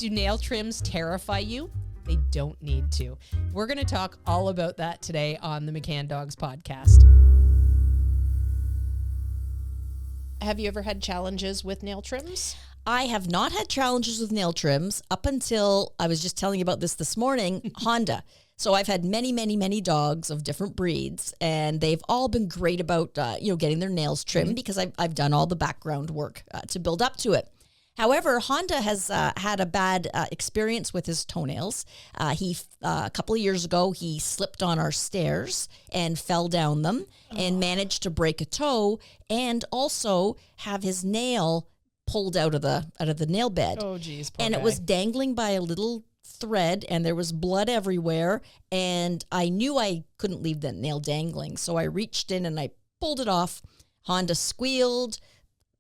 Do nail trims terrify you? They don't need to. We're going to talk all about that today on the McCann Dogs podcast. Have you ever had challenges with nail trims? I have not had challenges with nail trims up until, I was just telling you about this morning, Honda. So I've had many, many, many dogs of different breeds, and they've all been great about, getting their nails trimmed because I've done all the background work to build up to it. However, Honda has had a bad experience with his toenails. A couple of years ago, he slipped on our stairs and fell down them and managed to break a toe and also have his nail pulled out of the nail bed. Oh, geez. And it was dangling by a little thread, and there was blood everywhere. And I knew I couldn't leave the nail dangling, so I reached in and I pulled it off. Honda squealed.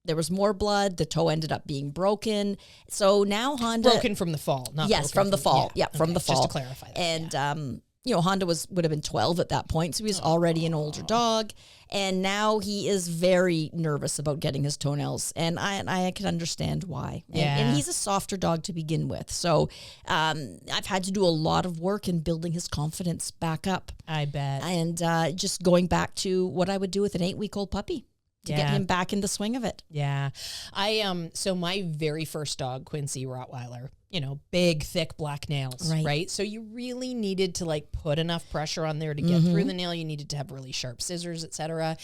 There was more blood. The toe ended up being broken. So now Honda... Broken from the fall, not Yes, from the fall. Yeah, from the fall. Just to clarify that. And, Honda would have been 12 at that point, so he was already an older dog. And now he is very nervous about getting his toenails. And I can understand why. And he's a softer dog to begin with. So I've had to do a lot of work in building his confidence back up. I bet. And just going back to what I would do with an 8-week-old puppy. To get him back in the swing of it. Yeah. So my very first dog, Quincy Rottweiler, big, thick black nails, right? So you really needed to put enough pressure on there to get through the nail. You needed to have really sharp scissors, etc.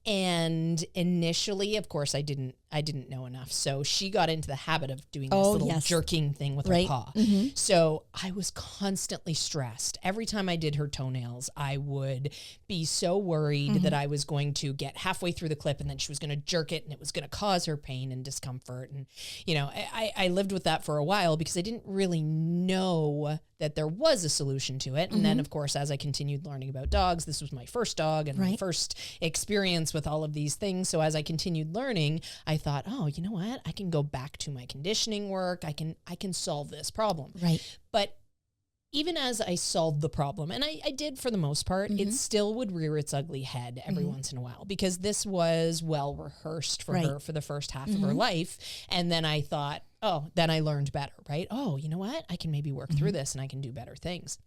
And initially, of course, I didn't know enough. So she got into the habit of doing this little jerking thing with her paw. So I was constantly stressed. Every time I did her toenails, I would be so worried that I was going to get halfway through the clip and then she was going to jerk it and it was going to cause her pain and discomfort. And, I lived with that for a while because I didn't really know that there was a solution to it. And then, of course, as I continued learning about dogs, this was my first dog and my first experience with all of these things. So as I continued learning, I thought, oh, you know what? I can go back to my conditioning work. I can solve this problem. Right. But even as I solved the problem, and I did for the most part, it still would rear its ugly head every once in a while because this was well rehearsed for her for the first half of her life. And then I thought, then I learned better, right? Oh, you know what? I can maybe work through this and I can do better things.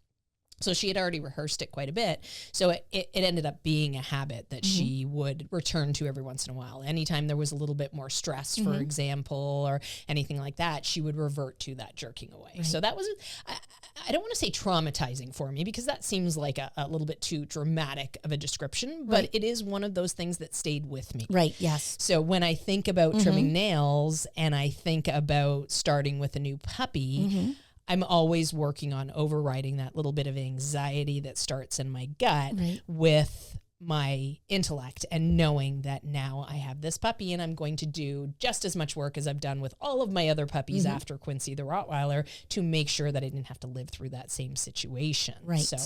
So she had already rehearsed it quite a bit. So it ended up being a habit that she would return to every once in a while. Anytime there was a little bit more stress, for example, or anything like that, she would revert to that jerking away. Right. So that was, I don't want to say traumatizing for me because that seems like a little bit too dramatic of a description, but it is one of those things that stayed with me. Right, yes. So when I think about trimming nails and I think about starting with a new puppy, I'm always working on overriding that little bit of anxiety that starts in my gut with my intellect and knowing that now I have this puppy and I'm going to do just as much work as I've done with all of my other puppies after Quincy the Rottweiler to make sure that I didn't have to live through that same situation. Right. So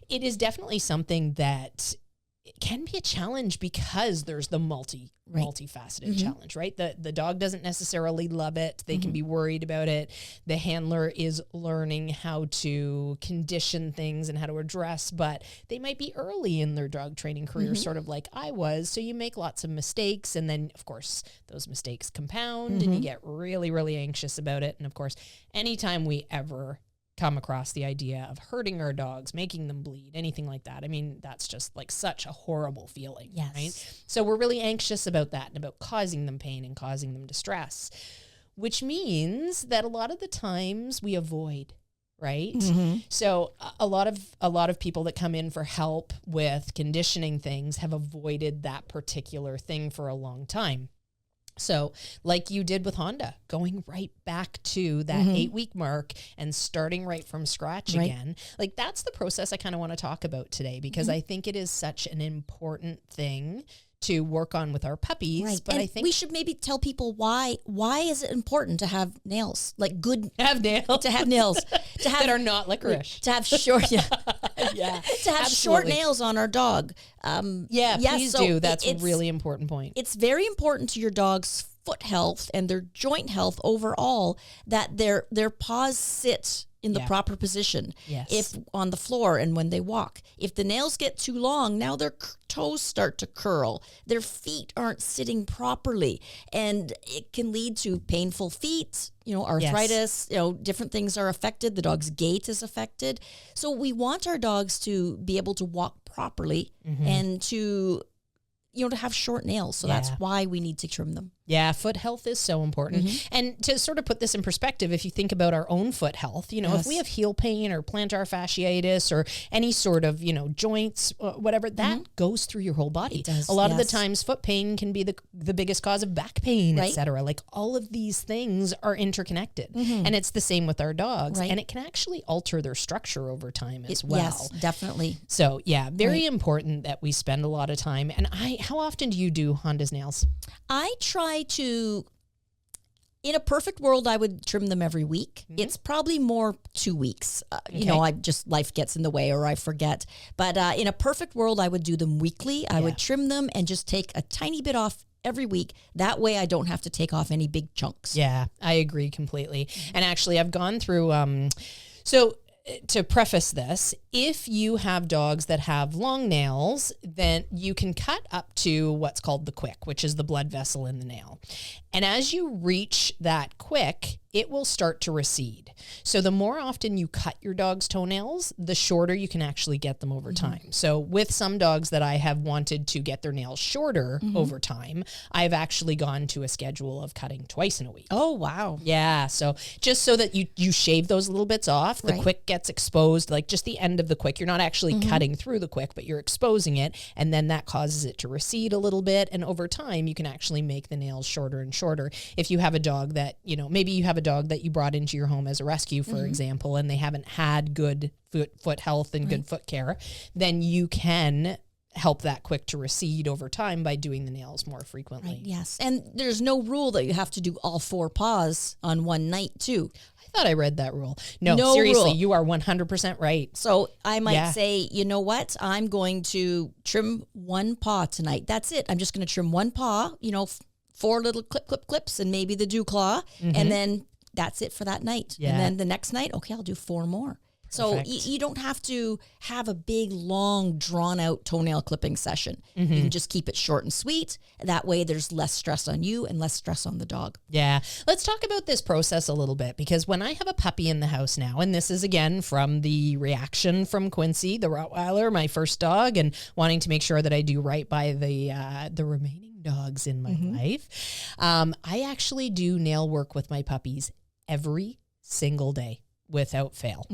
it is definitely something that it can be a challenge because there's the multifaceted challenge, right? The dog doesn't necessarily love it. They can be worried about it. The handler is learning how to condition things and how to address, but they might be early in their dog training career, sort of like I was. So you make lots of mistakes. And then, of course, those mistakes compound and you get really, really anxious about it. And, of course, anytime we ever come across the idea of hurting our dogs, making them bleed, anything like that. I mean, that's just such a horrible feeling, right? So we're really anxious about that and about causing them pain and causing them distress, which means that a lot of the times we avoid, right? So a lot of people that come in for help with conditioning things have avoided that particular thing for a long time. So like you did with Honda, going right back to that 8-week mark and starting right from scratch again. That's the process I kind of want to talk about today because I think it is such an important thing to work on with our puppies. Right. But and I think we should maybe tell people why is it important to have nails? To have that are not licorice. To have short to have short Absolutely. nails on our dog. Please do. That's a really important point. It's very important to your dog's foot health and their joint health overall, that their paws sit in the proper position. Yes. If on the floor and when they walk, if the nails get too long, now their toes start to curl. Their feet aren't sitting properly, and it can lead to painful feet, arthritis, different things are affected. The dog's gait is affected. So we want our dogs to be able to walk properly and to have short nails. So that's why we need to trim them. Yeah, foot health is so important. And to sort of put this in perspective, if you think about our own foot health, if we have heel pain or plantar fasciitis or any sort of, joints, whatever, that goes through your whole body. It does, a lot of the times foot pain can be the biggest cause of back pain, Right. et cetera. Like all of these things are interconnected. And it's the same with our dogs. Right. And it can actually alter their structure over time as well. Yes, definitely. So yeah, very important that we spend a lot of time. And how often do you do Honda's nails? I try to, in a perfect world, I would trim them every week. It's probably more 2 weeks. Life gets in the way or I forget. But in a perfect world, I would do them weekly. I would trim them and just take a tiny bit off every week. That way I don't have to take off any big chunks. Yeah, I agree completely. And actually, I've gone through, to preface this, if you have dogs that have long nails, then you can cut up to what's called the quick, which is the blood vessel in the nail. And as you reach that quick, it will start to recede. So the more often you cut your dog's toenails, the shorter you can actually get them over time. So with some dogs that I have wanted to get their nails shorter over time, I've actually gone to a schedule of cutting twice in a week. Oh, wow. Yeah. So just so that you shave those little bits off, the quick gets exposed, like just the end of the quick. You're not actually cutting through the quick, but you're exposing it. And then that causes it to recede a little bit. And over time, you can actually make the nails shorter and shorter. If you have a dog that, maybe you have a dog that you brought into your home as a rescue, for example, and they haven't had good foot health and good foot care, then you can help that quick to recede over time by doing the nails more frequently. Right, yes. And there's no rule that you have to do all 4 paws on one night too. I thought I read that rule. No No seriously, rule. you are 100% right. So I might say, you know what? I'm going to trim 1 paw tonight. That's it. I'm just going to trim 1 paw, 4 little clips and maybe the dew claw. And then that's it for that night. Yeah. And then the next night, okay, I'll do 4 more. So you don't have to have a big, long, drawn-out toenail clipping session. You can just keep it short and sweet. That way there's less stress on you and less stress on the dog. Yeah. Let's talk about this process a little bit, because when I have a puppy in the house now, and this is again from the reaction from Quincy, the Rottweiler, my first dog, and wanting to make sure that I do right by the remaining dogs in my life, I actually do nail work with my puppies every single day, without fail.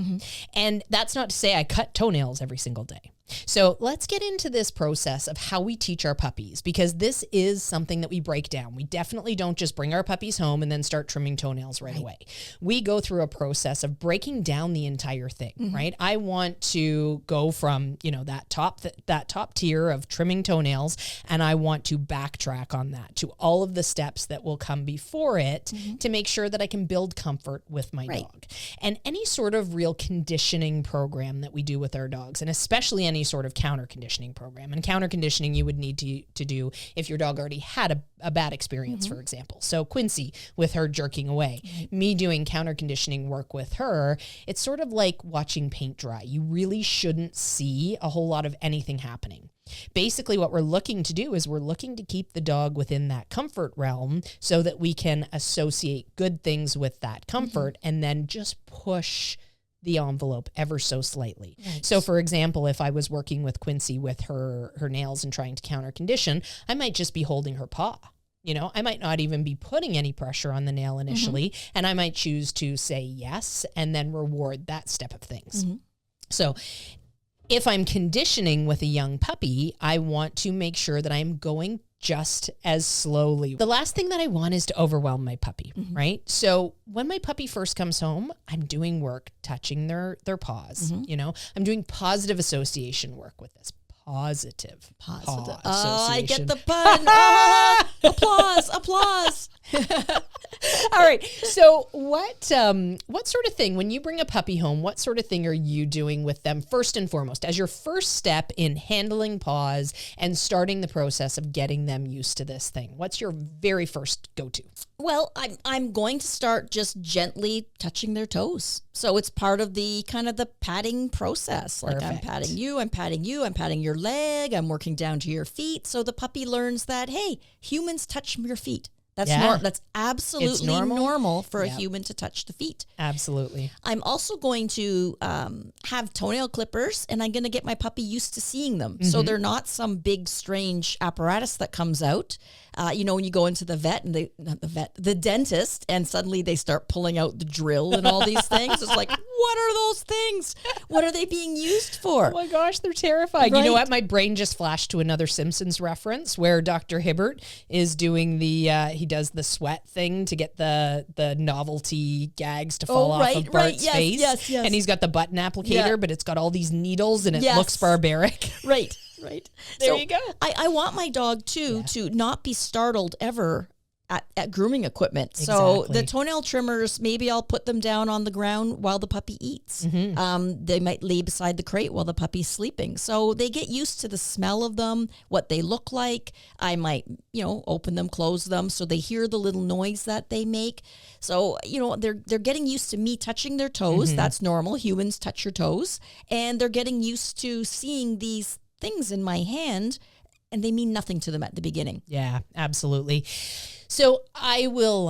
And that's not to say I cut toenails every single day. So let's get into this process of how we teach our puppies, because this is something that we break down. We definitely don't just bring our puppies home and then start trimming toenails right away. We go through a process of breaking down the entire thing, right? I want to go from, that top tier of trimming toenails, and I want to backtrack on that to all of the steps that will come before it to make sure that I can build comfort with my dog. And any sort of real conditioning program that we do with our dogs, and especially any sort of counter conditioning program. And counter conditioning you would need to do if your dog already had a bad experience, for example. So Quincy with her jerking away, me doing counter conditioning work with her, it's sort of like watching paint dry. You really shouldn't see a whole lot of anything happening. Basically, what we're looking to do is we're looking to keep the dog within that comfort realm so that we can associate good things with that comfort and then just push the envelope ever so slightly. Right. So for example, if I was working with Quincy with her nails and trying to counter condition, I might just be holding her paw. I might not even be putting any pressure on the nail initially, and I might choose to say yes and then reward that step of things. So if I'm conditioning with a young puppy, I want to make sure that I'm going just as slowly. The last thing that I want is to overwhelm my puppy, right? So when my puppy first comes home, I'm doing work touching their paws. I'm doing positive association work with this. Positive. Oh, I get the pun. Applause. All right. So what sort of thing, when you bring a puppy home, what sort of thing are you doing with them first and foremost as your first step in handling paws and starting the process of getting them used to this thing? What's your very first go-to? Well, I'm going to start just gently touching their toes. So it's part of the kind of the patting process. Like I'm patting you, I'm patting you, I'm patting your leg, I'm working down to your feet. So the puppy learns that, hey, humans touch your feet. That's absolutely normal for a human to touch the feet. Absolutely. I'm also going to have toenail clippers, and I'm going to get my puppy used to seeing them. So they're not some big, strange apparatus that comes out. When you go into the vet and the dentist, and suddenly they start pulling out the drill and all these things. It's like, what are those things? What are they being used for? Oh my gosh, they're terrifying. Right? You know what? My brain just flashed to another Simpsons reference where Dr. Hibbert is doing he does the sweat thing to get the novelty gags to fall off of Bart's face. Yes. And he's got the button applicator, but it's got all these needles and it looks barbaric. Right. There you go. I want my dog too to not be startled ever at grooming equipment. Exactly. So the toenail trimmers, maybe I'll put them down on the ground while the puppy eats. They might lay beside the crate while the puppy's sleeping. So they get used to the smell of them, what they look like. I might, open them, close them so they hear the little noise that they make. So, they're getting used to me touching their toes. That's normal. Humans touch your toes. And they're getting used to seeing these things in my hand, and they mean nothing to them at the beginning. Yeah, absolutely. So I will,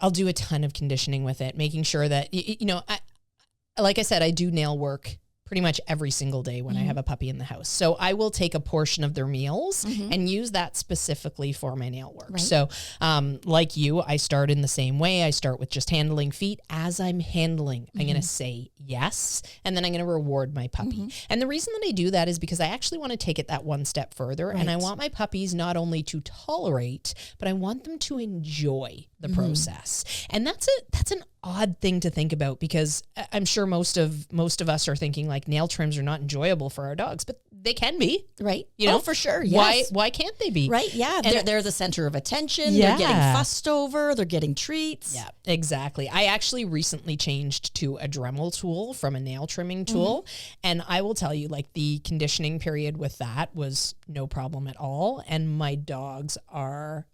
I'll do a ton of conditioning with it, making sure that, like I said, I do nail work pretty much every single day when I have a puppy in the house. So I will take a portion of their meals and use that specifically for my nail work. Right. So like you, I start in the same way. I start with just handling feet. As I'm handling, I'm going to say yes, and then I'm going to reward my puppy. And the reason that I do that is because I actually want to take it that one step further. Right. And I want my puppies not only to tolerate, but I want them to enjoy the process. And that's an odd thing to think about, because I'm sure most of us are thinking like nail trims are not enjoyable for our dogs, but they can be. Right. For sure. Yes. Why can't they be? Right. Yeah. They're the center of attention. Yeah. They're getting fussed over. They're getting treats. Yeah, exactly. I actually recently changed to a Dremel tool from a nail trimming tool. And I will tell you, like, the conditioning period with that was no problem at all. And my dogs are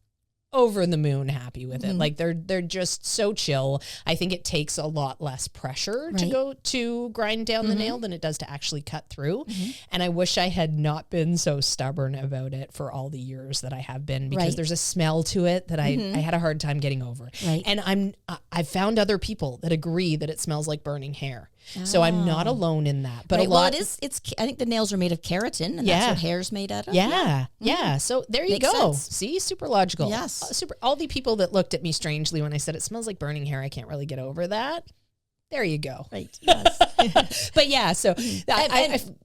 over the moon happy with it. Like they're just so chill. I think it takes a lot less pressure to go to grind down the nail than it does to actually cut through. And I wish I had not been so stubborn about it for all the years that I have been, because there's a smell to it that I had a hard time getting over. Right. And I've found other people that agree that it smells like burning hair. So I'm not alone in that. But it's I think the nails are made of keratin, and that's what hair's made out of. Yeah. So there you go. Sense. See, super logical. Yes. Super. All the people that looked at me strangely when I said it smells like burning hair, I can't really get over that. There you go. Right. Yes. But yeah, so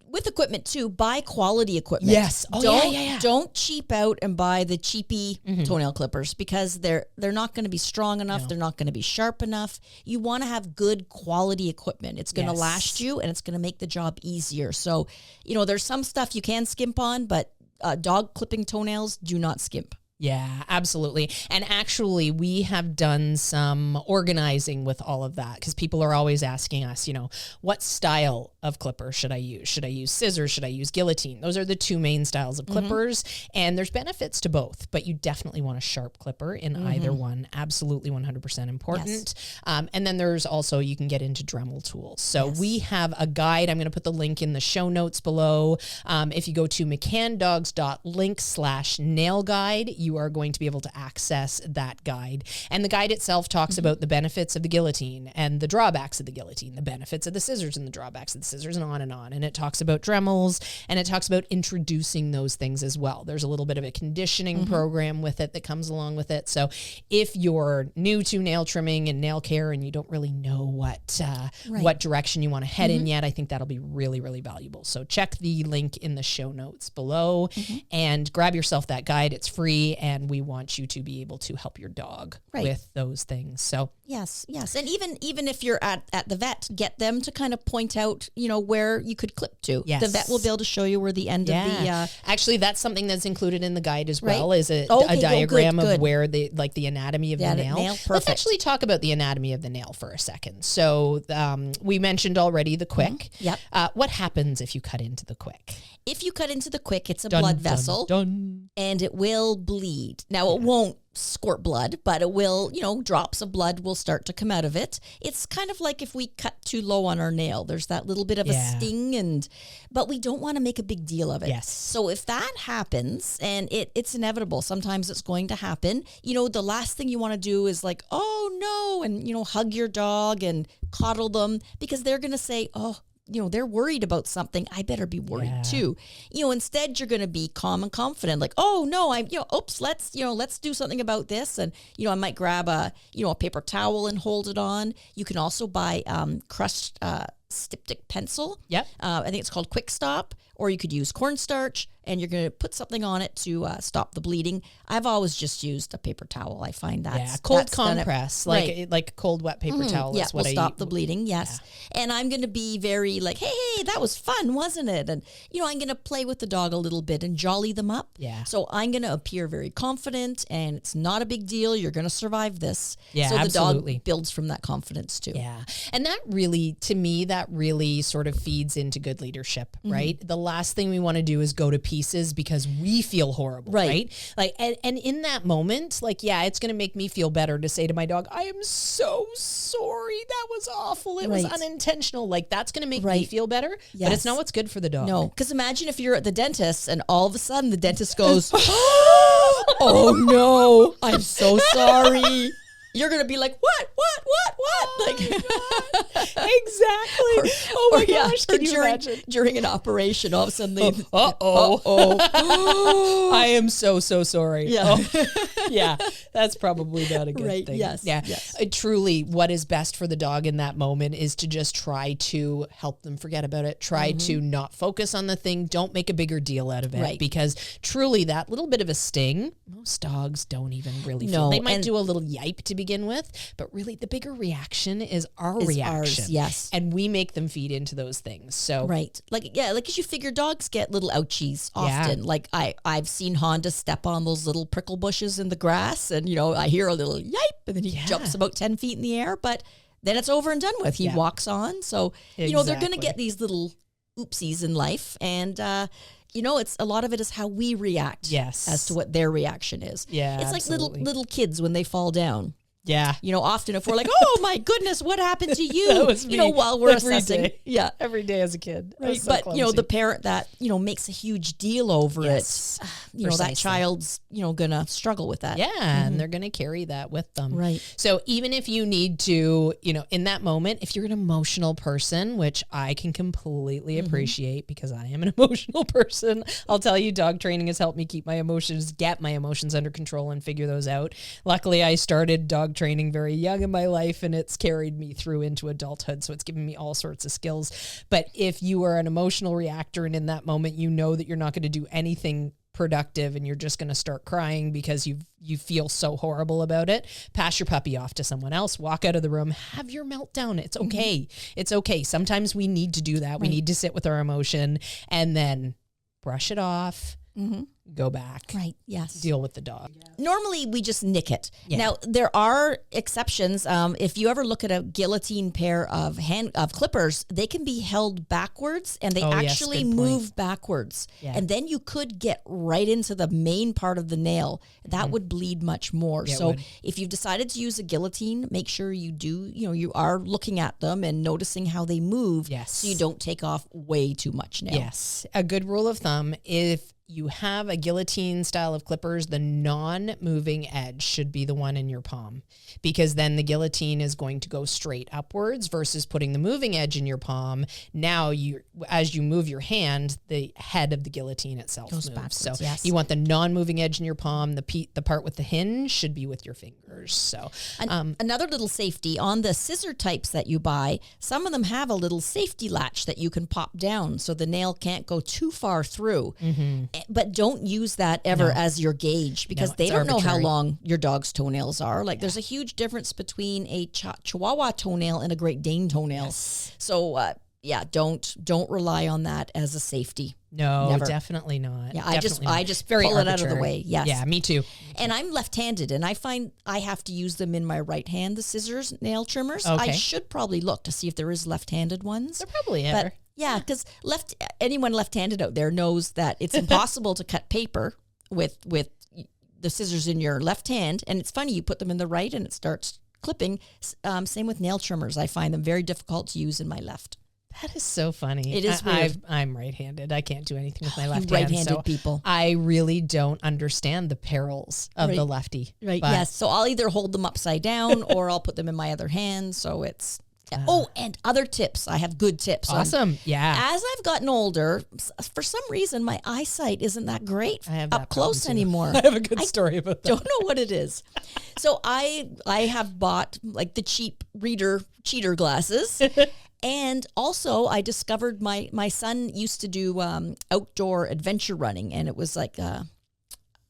with equipment too, buy quality equipment. Yes. Oh, Don't cheap out and buy the cheapy toenail clippers, because they're not going to be strong enough. No. They're not going to be sharp enough. You want to have good quality equipment. It's going to last you, and it's going to make the job easier. So, there's some stuff you can skimp on, but dog clipping toenails, do not skimp. Yeah, absolutely. And actually, we have done some organizing with all of that, because people are always asking us, what style of clipper should I use? Should I use scissors? Should I use guillotine? Those are the two main styles of clippers. And there's benefits to both, but you definitely want a sharp clipper in either one. Absolutely 100% important. Yes. And then there's also, you can get into Dremel tools. So we have a guide. I'm going to put the link in the show notes below. If you go to mcanndogs.link/nail guide, you are going to be able to access that guide. And the guide itself talks about the benefits of the guillotine and the drawbacks of the guillotine, the benefits of the scissors and the drawbacks of the scissors, and on and on. And it talks about Dremels, and it talks about introducing those things as well. There's a little bit of a conditioning program with it that comes along with it. So if you're new to nail trimming and nail care and you don't really know what direction you want to head in yet, I think that'll be really, really valuable. So check the link in the show notes below and grab yourself that guide. It's free. and we want you to be able to help your dog with those things. So yes. And even if you're at the vet, get them to kind of point out, where you could clip to. Yes. The vet will be able to show you where the end of the... Actually, that's something that's included in the guide as well, is a Okay, diagram good. of where the anatomy of the nail. Perfect. Let's actually talk about the anatomy of the nail for a second. So we mentioned already the quick. Yep. What happens if you cut into the quick? If you cut into the quick, it's a blood vessel, and it will bleed. Now, it won't squirt blood, but it will, drops of blood will start to come out of it. It's kind of like if we cut too low on our nail. There's that little bit of a sting, but we don't want to make a big deal of it. Yes. So if that happens, and it's inevitable, sometimes it's going to happen, the last thing you want to do is like, oh no, and, hug your dog and coddle them, because they're going to say, oh, they're worried about something. I better be worried too. Instead you're going to be calm and confident. Like, oh no, let's do something about this. And, I might grab a paper towel and hold it on. You can also buy crushed styptic pencil. Yep. I think it's called Quick Stop, or you could use cornstarch, and you're going to put something on it to stop the bleeding. I've always just used a paper towel. I find that cold compress, like cold wet paper towel. Yeah, is what will stop the bleeding. Yes, and I'm going to be very like, hey, that was fun, wasn't it? And I'm going to play with the dog a little bit and jolly them up. Yeah. So I'm going to appear very confident, and it's not a big deal. You're going to survive this. Yeah, so absolutely. The dog builds from that confidence too. Yeah, and that really sort of feeds into good leadership, right? The last thing we want to do is go to pieces because we feel horrible, right? Like, and in that moment, like, it's going to make me feel better to say to my dog, I am so sorry. That was awful. It was unintentional. Like, that's going to make me feel better, but it's not what's good for the dog. No, because imagine if you're at the dentist and all of a sudden the dentist goes, oh no, I'm so sorry. You're going to be like, what? Like, exactly. Oh my gosh. Can you imagine? During an operation, all of a sudden they, I am so sorry. Yeah. Yeah. That's probably not a good thing. Yes. Yeah. Yes. Truly, what is best for the dog in that moment is to just try to help them forget about it. Try to not focus on the thing. Don't make a bigger deal out of it, because truly that little bit of a sting, most dogs don't even really feel. They might do a little yipe to begin with, but really the bigger reaction is our reaction. Ours, yes. And we make them feed into those things. So like as you figure, dogs get little ouchies often. Like I've seen Honda step on those little prickle bushes in the grass, and I hear a little yipe, and then he jumps about 10 feet in the air, but then it's over and done with. He walks on. So they're going to get these little oopsies in life, and it's a lot of it is how we react as to what their reaction is. Yeah, it's absolutely. like little kids when they fall down. Yeah. Often if we're like, oh my goodness, what happened to you? That was me. While we're Every assessing. day. Yeah. Every day as a kid. Right. So But, clumsy. the parent that, makes a huge deal over it, that child's, going to struggle with that. Yeah. And they're going to carry that with them. Right. So even if you need to, in that moment, if you're an emotional person, which I can completely appreciate because I am an emotional person, I'll tell you, dog training has helped me get my emotions under control and figure those out. Luckily, I started dog training very young in my life, and it's carried me through into adulthood. So it's given me all sorts of skills. But if you are an emotional reactor, and in that moment, you know that you're not going to do anything productive and you're just going to start crying because you feel so horrible about it, pass your puppy off to someone else, walk out of the room, have your meltdown. It's okay. It's okay. Sometimes we need to do that. We need to sit with our emotion and then brush it off. Go back. Right. Yes. Deal with the dog. Normally we just nick it. Yeah. Now there are exceptions. If you ever look at a guillotine pair of clippers, they can be held backwards, and they actually move backwards. Yeah. And then you could get right into the main part of the nail. That would bleed much more. Yeah, so if you've decided to use a guillotine, make sure you do, you are looking at them and noticing how they move. Yes. So you don't take off way too much nail. Yes. A good rule of thumb, if you have a guillotine style of clippers, the non-moving edge should be the one in your palm, because then the guillotine is going to go straight upwards versus putting the moving edge in your palm. Now, as you move your hand, the head of the guillotine itself moves. Backwards, so you want the non-moving edge in your palm. The part with the hinge should be with your fingers. So another little safety on the scissor types that you buy, some of them have a little safety latch that you can pop down so the nail can't go too far through. But don't use that ever as your gauge because they don't know how long your dog's toenails are. Like there's a huge difference between a Chihuahua toenail and a Great Dane toenail. Yes. So don't rely on that as a safety. No, Never. Definitely not. Yeah, definitely I just pull it out of the way. Yes. Yeah, me too. And I'm left-handed, and I find I have to use them in my right hand, the scissors, nail trimmers. Okay. I should probably look to see if there is left-handed ones. There probably are. But yeah, because anyone left-handed out there knows that it's impossible to cut paper with the scissors in your left hand. And it's funny, you put them in the right and it starts clipping. Same with nail trimmers. I find them very difficult to use in my left. That is so funny. It is weird. I'm right-handed. I can't do anything with my left hand. Right-handed people. I really don't understand the perils of the lefty. Right. Yes. So I'll either hold them upside down or I'll put them in my other hand. So it's. And other tips. I have good tips. Awesome. Yeah. As I've gotten older, for some reason, my eyesite isn't that great up close anymore. I have a good story about that. Don't know what it is. So I have bought like the cheap cheater glasses. And also I discovered my son used to do outdoor adventure running, and it was like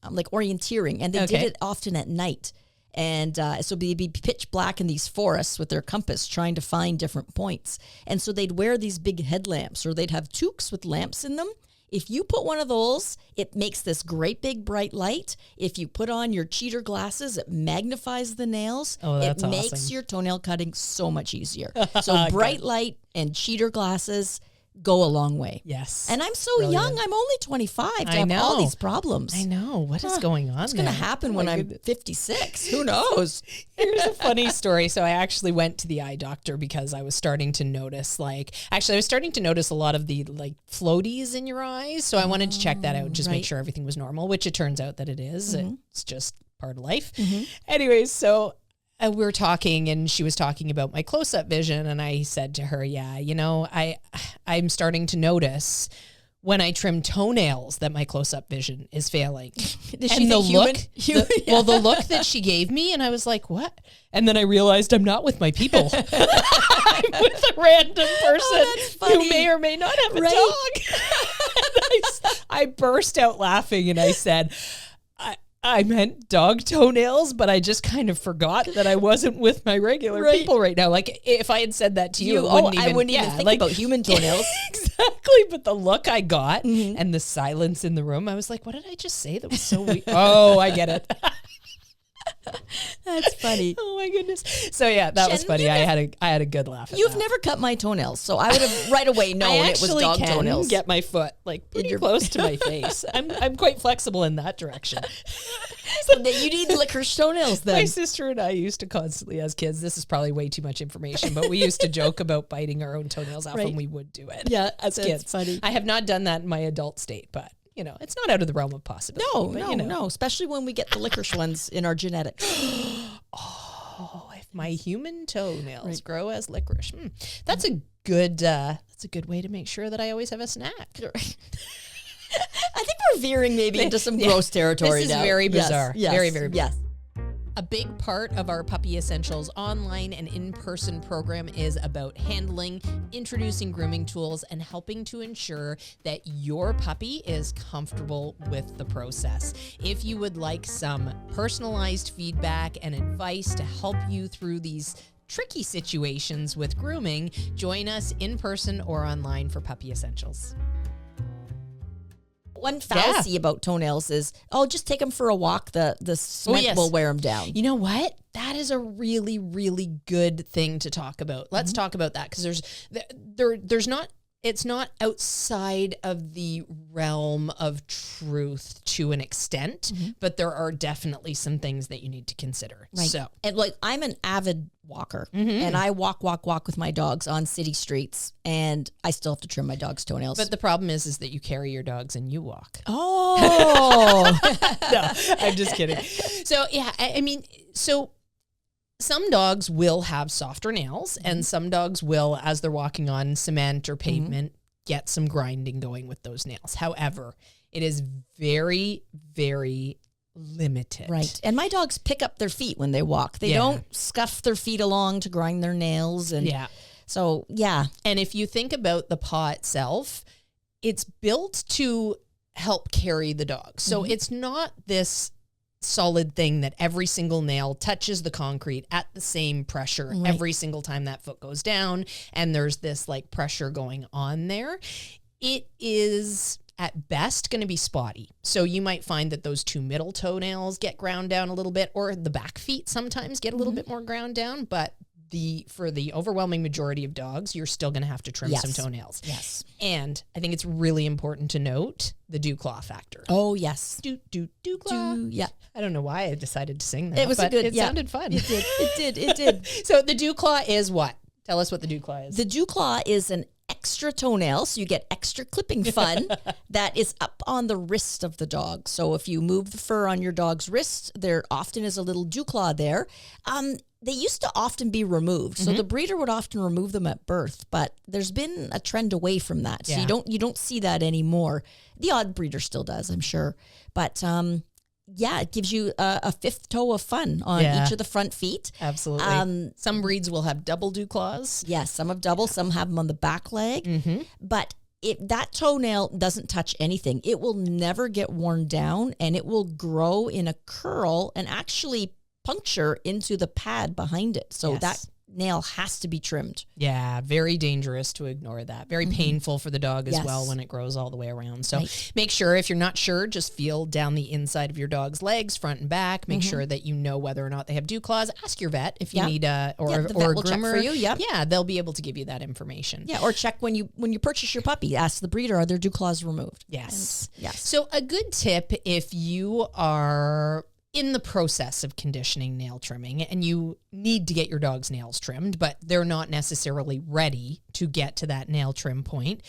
orienteering, and they did it often at night. And so they'd be pitch black in these forests with their compass trying to find different points. And so they'd wear these big headlamps, or they'd have toques with lamps in them. If you put one of those, it makes this great big bright light. If you put on your cheater glasses, it magnifies the nails. Oh, that's awesome. It makes your toenail cutting so much easier. So bright light and cheater glasses go a long way. Yes. And I'm so young. I'm only 25 to have all these problems. I know. What is going on? What's going to happen when I'm 56? Who knows? Here's a funny story. So I actually went to the eye doctor because I was starting to notice I was starting to notice a lot of the floaties in your eyes. So I wanted to check that out and just make sure everything was normal, which it turns out that it is. Mm-hmm. It's just part of life. Mm-hmm. Anyways, so we were talking, and she was talking about my close-up vision, and I said to her, I'm starting to notice when I trim toenails that my close-up vision is failing. Did she think the look that she gave me, and I was like, what? And then I realized I'm not with my people. I'm with a random person who may or may not have a dog. I burst out laughing, and I said, I meant dog toenails, but I just kind of forgot that I wasn't with my regular people right now. Like, if I had said that to you, I wouldn't even think about human toenails. Exactly. But the look I got and the silence in the room, I was like, what did I just say that was so weird? Oh, I get it. That's funny. Oh my goodness. So yeah, that was funny. I had a good laugh at You've never cut my toenails, so I would have right away known it was dog toenails. Get my foot pretty close to my face. I'm quite flexible in that direction. So you need licorice toenails then. My sister and I used to constantly, as kids, this is probably way too much information, but we used to joke about biting our own toenails off when we would do it. Yeah, as kids. Funny. I have not done that in my adult state, but it's not out of the realm of possibility. No, especially when we get the licorice ones in our genetics. Oh, if my human toenails grow as licorice. That's a good way to make sure that I always have a snack. I think we're veering maybe into some gross territory now. This is very bizarre. Yes, very, very bizarre. Yes. A big part of our Puppy Essentials online and in-person program is about handling, introducing grooming tools, and helping to ensure that your puppy is comfortable with the process. If you would like some personalized feedback and advice to help you through these tricky situations with grooming, join us in person or online for Puppy Essentials. One fallacy about toenails is, just take them for a walk. The cement will wear them down. You know what? That is a really, really good thing to talk about. Let's talk about that, because there's not. It's not outside of the realm of truth to an extent, but there are definitely some things that you need to consider. Right. So, and I'm an avid walker, and I walk with my dogs on city streets, and I still have to trim my dog's toenails. But the problem is that you carry your dogs and you walk. Oh, no, I'm just kidding. So yeah, so some dogs will have softer nails, and some dogs will, as they're walking on cement or pavement, get some grinding going with those nails. However, it is very, very limited. Right. And my dogs pick up their feet when they walk. They don't scuff their feet along to grind their nails. And so, yeah. And if you think about the paw itself, it's built to help carry the dog. So it's not this solid thing that every single nail touches the concrete at the same pressure every single time that foot goes down, and there's this like pressure going on there. It is at best going to be spotty. So you might find that those 2 middle toenails get ground down a little bit, or the back feet sometimes get a little bit more ground down, but for the overwhelming majority of dogs, you're still going to have to trim some toenails. Yes. And I think it's really important to note the dew claw factor. Oh, yes. Dew claw. Yeah. I don't know why I decided to sing that. It was it sounded fun. It did. So the dew claw is what? Tell us what the dew claw is. The dew claw is an extra toenail, so you get extra clipping fun that is up on the wrist of the dog. So if you move the fur on your dog's wrist, there often is a little dew claw there. They used to often be removed, so the breeder would often remove them at birth, but there's been a trend away from that. So you don't see that anymore. The odd breeder still does, I'm sure, but it gives you a 5th toe of fun on each of the front feet. Absolutely. Some breeds will have double dew claws. Yes, some have double, some have them on the back leg. But if that toenail doesn't touch anything, it will never get worn down, and it will grow in a curl and actually puncture into the pad behind it. So that nail has to be trimmed. Yeah, very dangerous to ignore that. Very painful for the dog as well when it grows all the way around. So make sure, if you're not sure, just feel down the inside of your dog's legs, front and back. Make sure that you know whether or not they have dew claws. Ask your vet if you need a the vet will check for you. Yeah, they'll be able to give you that information. Yeah, or check when you purchase your puppy. Ask the breeder, are their dew claws removed? Yes. And, yes. So a good tip, if you are in the process of conditioning nail trimming and you need to get your dog's nails trimmed, but they're not necessarily ready to get to that nail trim point,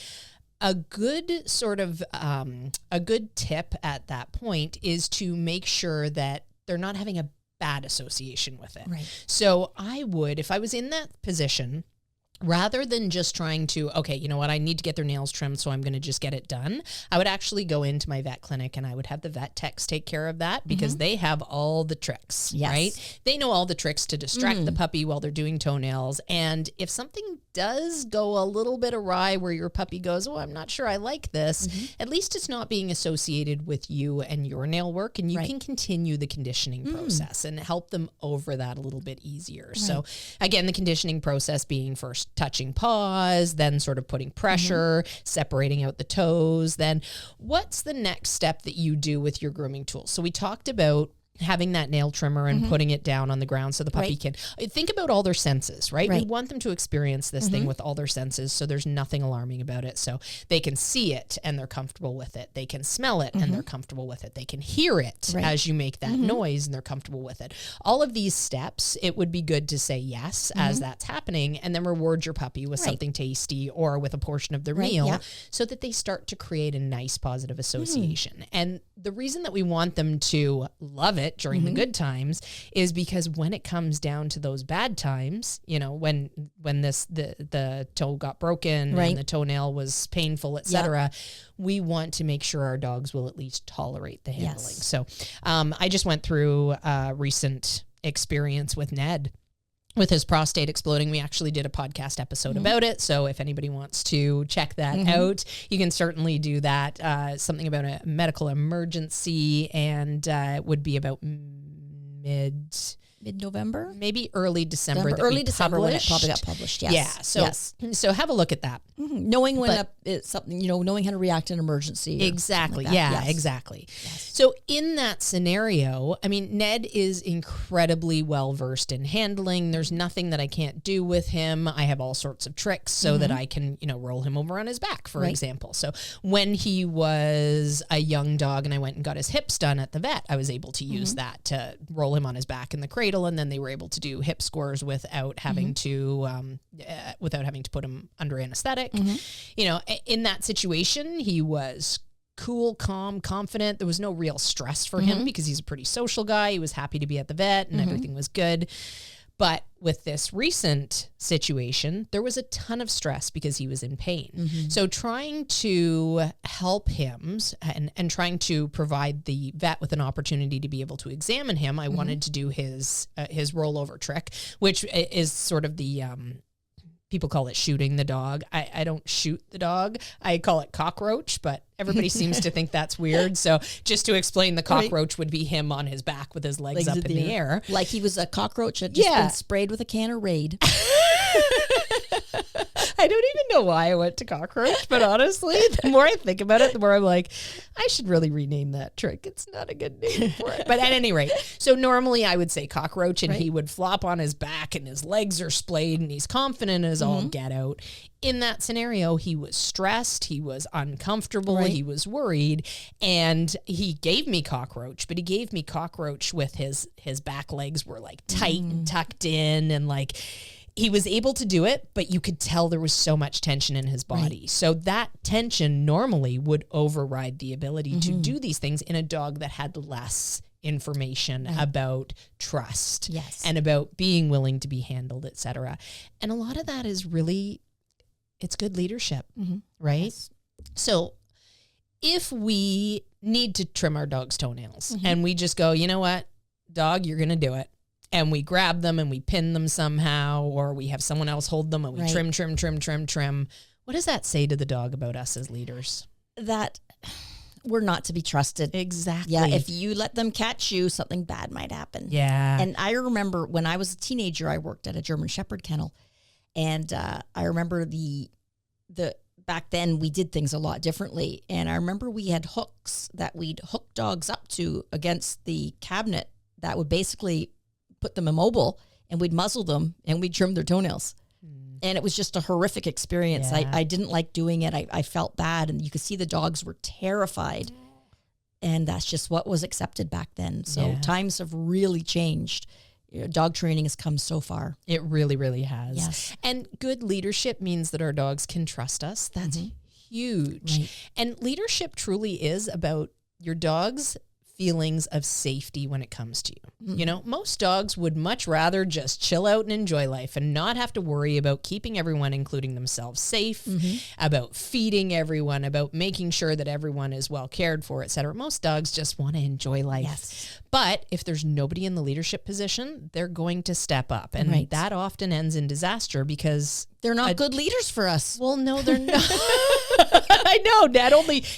a good sort of a good tip at that point is to make sure that they're not having a bad association with it. Right. So I would, if I was in that position, rather than just trying to, okay, you know what, I need to get their nails trimmed, so I'm going to just get it done, I would actually go into my vet clinic and I would have the vet techs take care of that, because they have all the tricks, right? They know all the tricks to distract the puppy while they're doing toenails. And if something does go a little bit awry where your puppy goes, oh, I'm not sure I like this, at least it's not being associated with you and your nail work, and you can continue the conditioning process and help them over that a little bit easier. So again, the conditioning process being first touching paws, then sort of putting pressure, separating out the toes. Then what's the next step that you do with your grooming tools? So we talked about having that nail trimmer and putting it down on the ground so the puppy can think about all their senses, right? We want them to experience this thing with all their senses, so there's nothing alarming about it. So they can see it and they're comfortable with it. They can smell it and they're comfortable with it. They can hear it as you make that noise and they're comfortable with it. All of these steps, it would be good to say yes as that's happening, and then reward your puppy with something tasty or with a portion of their meal so that they start to create a nice positive association. And the reason that we want them to love it during the good times is because when it comes down to those bad times, you know, when the toe got broken and the toenail was painful, etc., we want to make sure our dogs will at least tolerate the handling. So I just went through a recent experience with Ned. With his prostate exploding, we actually did a podcast episode about it. So if anybody wants to check that out, you can certainly do that. Something about a medical emergency, and it would be about mid-November, maybe early December. Early December when it probably got published. Yes. Yeah. So have a look at that. Knowing when it's something, knowing how to react in an emergency. Exactly. Like that. Exactly. So in that scenario, I mean, Ned is incredibly well versed in handling. There's nothing that I can't do with him. I have all sorts of tricks so that I can, roll him over on his back, for example. So when he was a young dog and I went and got his hips done at the vet, I was able to use that to roll him on his back in the cradle, and then they were able to do hip scores without having to put him under anesthetic. In that situation, he was cool, calm, confident. There was no real stress for him because he's a pretty social guy. He was happy to be at the vet and everything was good. But with this recent situation, there was a ton of stress because he was in pain. So trying to help him and trying to provide the vet with an opportunity to be able to examine him, I wanted to do his rollover trick, which is sort of the people call it shooting the dog. I don't shoot the dog. I call it cockroach, but everybody seems to think that's weird. So just to explain, the cockroach would be him on his back with his legs up in the air. Like he was a cockroach that just been sprayed with a can of Raid. I don't even know why I went to cockroach, but honestly, the more I think about it, the more I'm like, I should really rename that trick. It's not a good name for it. But at any rate, so normally I would say cockroach, and he would flop on his back and his legs are splayed and he's confident as all get out. In that scenario, he was stressed, he was uncomfortable, he was worried, and he gave me cockroach, but he gave me cockroach with his back legs were like tight and tucked in, and like he was able to do it, but you could tell there was so much tension in his body. So that tension normally would override the ability to do these things in a dog that had less information about trust and about being willing to be handled, etc. And a lot of that is really, it's good leadership, right? Yes. So if we need to trim our dog's toenails and we just go, you know what, dog, you're going to do it. And we grab them and we pin them somehow, or we have someone else hold them and we trim. What does that say to the dog about us as leaders? That we're not to be trusted. Exactly. Yeah, if you let them catch you, something bad might happen. Yeah. And I remember when I was a teenager, I worked at a German Shepherd kennel. And I remember the back then we did things a lot differently. And I remember we had hooks that we'd hook dogs up to against the cabinet that would basically put them immobile, and we'd muzzle them and we'd trim their toenails. And it was just a horrific experience. Yeah. I didn't like doing it. I felt bad, and you could see the dogs were terrified. And that's just what was accepted back then. So times have really changed. Dog training has come so far. It really, really has. Yes. And good leadership means that our dogs can trust us. That's huge. Right. And leadership truly is about your dog's feelings of safety when it comes to you. You know, most dogs would much rather just chill out and enjoy life and not have to worry about keeping everyone, including themselves, safe, about feeding everyone, about making sure that everyone is well cared for, etc. Most dogs just want to enjoy life. Yes. But if there's nobody in the leadership position, they're going to step up. And that often ends in disaster because they're not good leaders for us. Well, no, they're not. I know.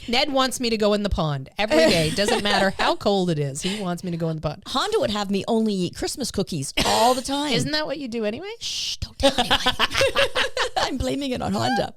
Ned wants me to go in the pond every day. Doesn't matter how cold it is. He wants me to go in the pond. Honda would have me only eat Christmas cookies all the time. Isn't that what you do anyway? Shh, don't tell anyone. I'm blaming it on Honda.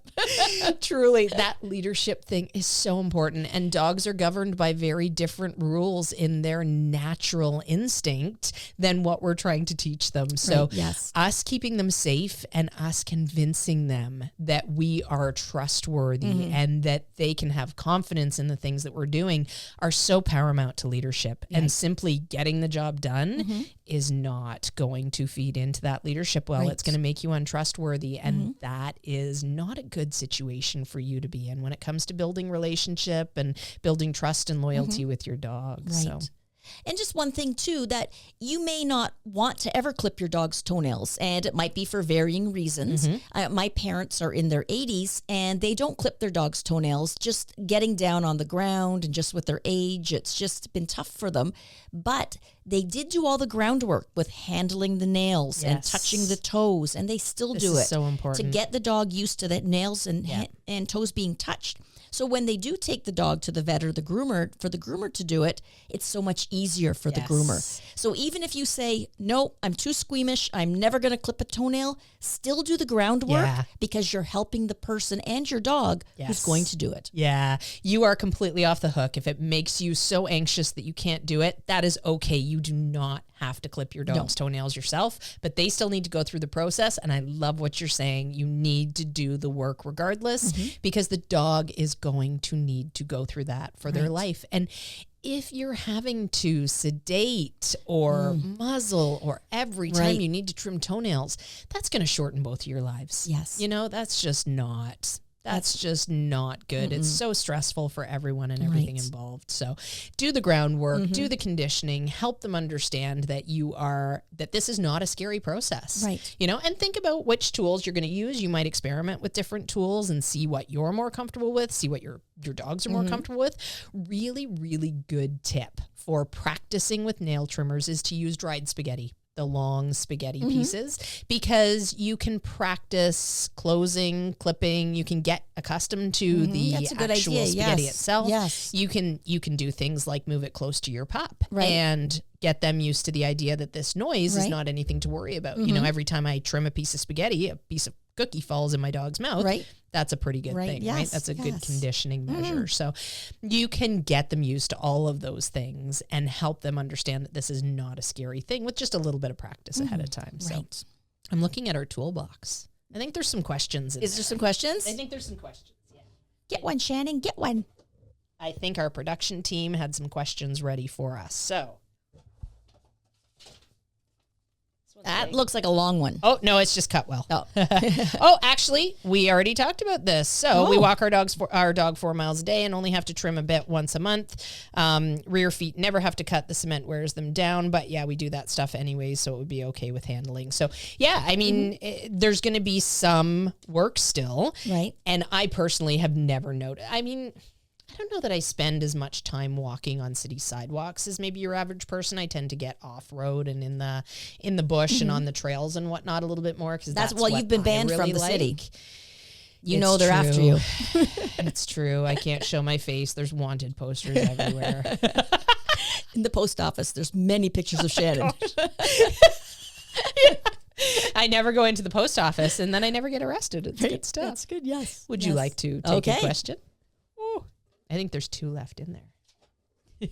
Truly, that leadership thing is so important. And dogs are governed by very different rules in their natural instinct than what we're trying to teach them. So us keeping them safe and us convincing them that we are trustworthy and that they can have confidence in the things that we're doing are so paramount to leadership. And simply getting the job done is not going to feed into that leadership well. It's going to make you untrustworthy. And that is not a good situation for you to be in when it comes to building relationship and building trust and loyalty with your dog. So. And just one thing too, that you may not want to ever clip your dog's toenails, and it might be for varying reasons. My parents are in their 80s and they don't clip their dog's toenails. Just getting down on the ground and just with their age, it's just been tough for them. But they did do all the groundwork with handling the nails and touching the toes, and they still do it. This is so important to get the dog used to the nails and toes being touched. So when they do take the dog to the vet or the groomer, for the groomer to do it, it's so much easier for the groomer. So even if you say, no, I'm too squeamish, I'm never going to clip a toenail, still do the groundwork because you're helping the person and your dog who's going to do it. Yeah, you are completely off the hook. If it makes you so anxious that you can't do it, that is okay. You do not have to clip your dog's toenails yourself, but they still need to go through the process. And I love what you're saying. You need to do the work regardless because the dog is going to need to go through that for their life. And if you're having to sedate or muzzle or every time you need to trim toenails, that's going to shorten both of your lives. Yes. You know, that's just not good. It's so stressful for everyone and everything involved. So do the groundwork, do the conditioning, help them understand that that this is not a scary process. Right. You know, and think about which tools you're going to use. You might experiment with different tools and see what you're more comfortable with, see what your dogs are more comfortable with. Really, really good tip for practicing with nail trimmers is to use dried spaghetti. the long spaghetti pieces, because you can practice closing, clipping. You can get accustomed to the actual spaghetti itself. Yes. You can do things like move it close to your pup and get them used to the idea that this noise is not anything to worry about. You know, every time I trim a piece of spaghetti, a piece of cookie falls in my dog's mouth. Right. That's a pretty good thing, right? That's a good conditioning measure. So you can get them used to all of those things and help them understand that this is not a scary thing with just a little bit of practice ahead of time. So I'm looking at our toolbox. I think there's some questions. Is there some questions? I think there's some questions, yeah. Get one, Shannon, get one. I think our production team had some questions ready for us. So. That looks like a long one. Oh, no, it's just cut well. Oh, oh, actually, we already talked about this. So we walk our dog 4 miles a day and only have to trim a bit once a month. Rear feet never have to cut. The cement wears them down. But yeah, we do that stuff anyways, so it would be okay with handling. So yeah, I mean, there's going to be some work still. Right. And I personally have never noticed. I mean, I don't know that I spend as much time walking on city sidewalks as maybe your average person. I tend to get off road and in the bush and on the trails and whatnot a little bit more, because that's well, what you've been banned really from the like. city. You It's know they're after true. you. It's true. I can't show my face. There's wanted posters everywhere. In the post office, there's many pictures of Shannon. I never go into the post office, and then I never get arrested. It's good stuff. That's good. Yes. Would you like to take Okay. a question? Ooh, I think there's 2 left in there.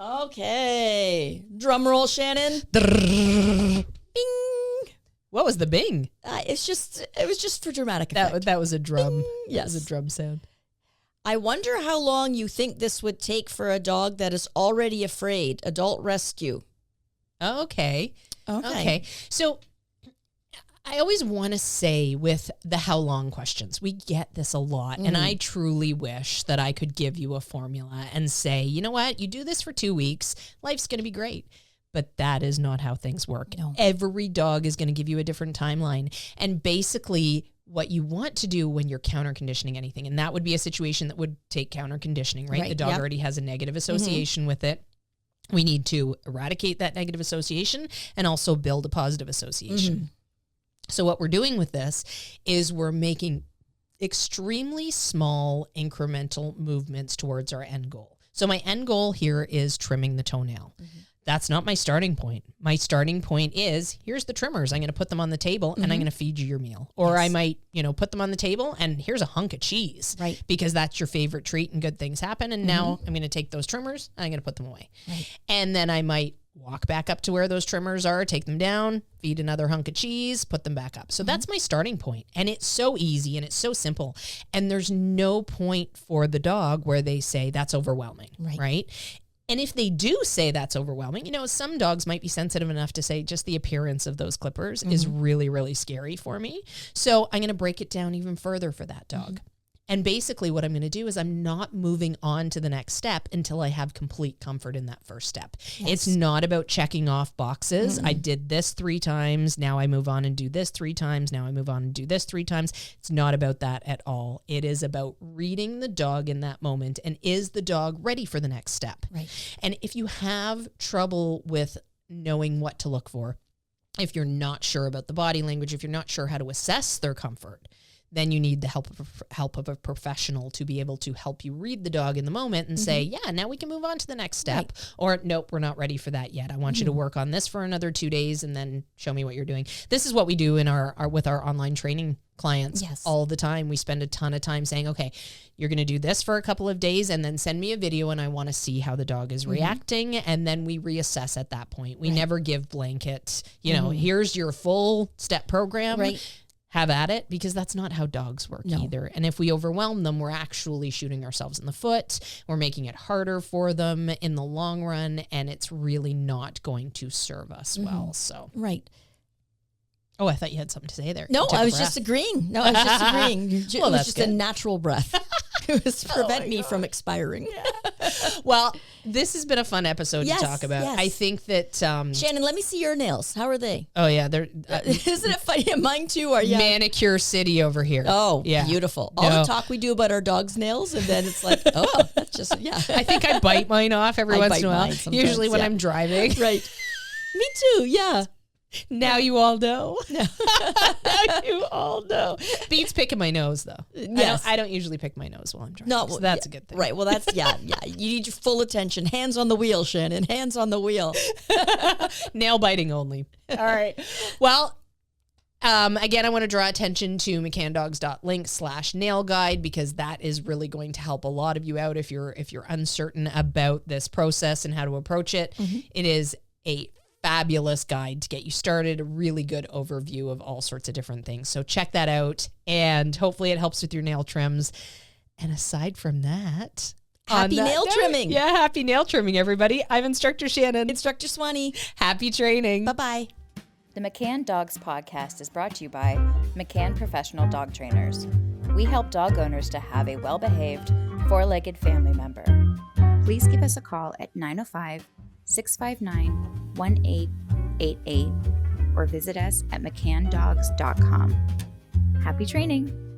Okay. Drum roll, Shannon. Bing. Bing. What was the bing? It was just for dramatic effect. That was a drum. Bing. That Yes. was a drum sound. I wonder how long you think this would take for a dog that is already afraid. Adult rescue. Okay. Okay. So I always want to say with the how long questions, we get this a lot. And I truly wish that I could give you a formula and say, you know what, you do this for 2 weeks, life's going to be great. But that is not how things work. No. Every dog is going to give you a different timeline. And basically what you want to do when you're counter conditioning anything, and that would be a situation that would take counter conditioning, right? The dog already has a negative association with it. We need to eradicate that negative association and also build a positive association. So what we're doing with this is we're making extremely small incremental movements towards our end goal. So my end goal here is trimming the toenail. That's not my starting point. My starting point is, here's the trimmers. I'm going to put them on the table and I'm going to feed you your meal. Or I might, put them on the table and here's a hunk of cheese. Right. Because that's your favorite treat and good things happen. And now I'm going to take those trimmers and I'm going to put them away. Right. And then I might walk back up to where those trimmers are, take them down, feed another hunk of cheese, put them back up. So that's my starting point. And it's so easy and it's so simple. And there's no point for the dog where they say that's overwhelming, right? And if they do say that's overwhelming, some dogs might be sensitive enough to say just the appearance of those clippers is really, really scary for me. So I'm going to break it down even further for that dog. And basically what I'm going to do is I'm not moving on to the next step until I have complete comfort in that first step. It's not about checking off boxes. I did this 3 times. Now I move on and do this 3 times. Now I move on and do this 3 times. It's not about that at all. It is about reading the dog in that moment. And is the dog ready for the next step? Right. And if you have trouble with knowing what to look for, if you're not sure about the body language, if you're not sure how to assess their comfort, then you need the help of a professional to be able to help you read the dog in the moment and say, yeah, now we can move on to the next step. Or nope, we're not ready for that yet. I want you to work on this for another 2 days and then show me what you're doing. This is what we do in our with our online training clients all the time. We spend a ton of time saying, okay, you're going to do this for a couple of days and then send me a video and I want to see how the dog is reacting. And then we reassess at that point. We never give blanket, here's your full step program. Have at it, because that's not how dogs work either. And if we overwhelm them, we're actually shooting ourselves in the foot. We're making it harder for them in the long run, and it's really not going to serve us well. So Oh, I thought you had something to say there. No, I was just agreeing. It was just a natural breath. It was to prevent me from expiring. Well, this has been a fun episode to talk about. I think that Shannon, let me see your nails. How are they? Oh yeah, they're isn't it funny? Mine too are manicure city over here. Oh, yeah, beautiful. All the talk we do about our dog's nails, and then it's like, oh, that's just I think I bite mine off every once in a while. Usually when I'm driving. Right. Me too. Yeah. Now you all know. Now you all know. Beats picking my nose, though. Yes. I don't usually pick my nose while I'm driving. No, so that's a good thing. Right. Well, that's, yeah. You need your full attention. Hands on the wheel, Shannon. Hands on the wheel. Nail biting only. All right. Well, again, I want to draw attention to mccandogs.link/nail guide, because that is really going to help a lot of you out if you're uncertain about this process and how to approach it. It is a fabulous guide to get you started, a really good overview of all sorts of different things. So check that out, and hopefully it helps with your nail trims. And aside from that, Happy nail trimming. Yeah, happy nail trimming, everybody. I'm Instructor Shannon. Instructor Swanny. Happy training. Bye-bye. The McCann Dogs Podcast is brought to you by McCann Professional Dog Trainers. We help dog owners to have a well-behaved, four-legged family member. Please give us a call at 905-659-1888 or visit us at mccanndogs.com. Happy training!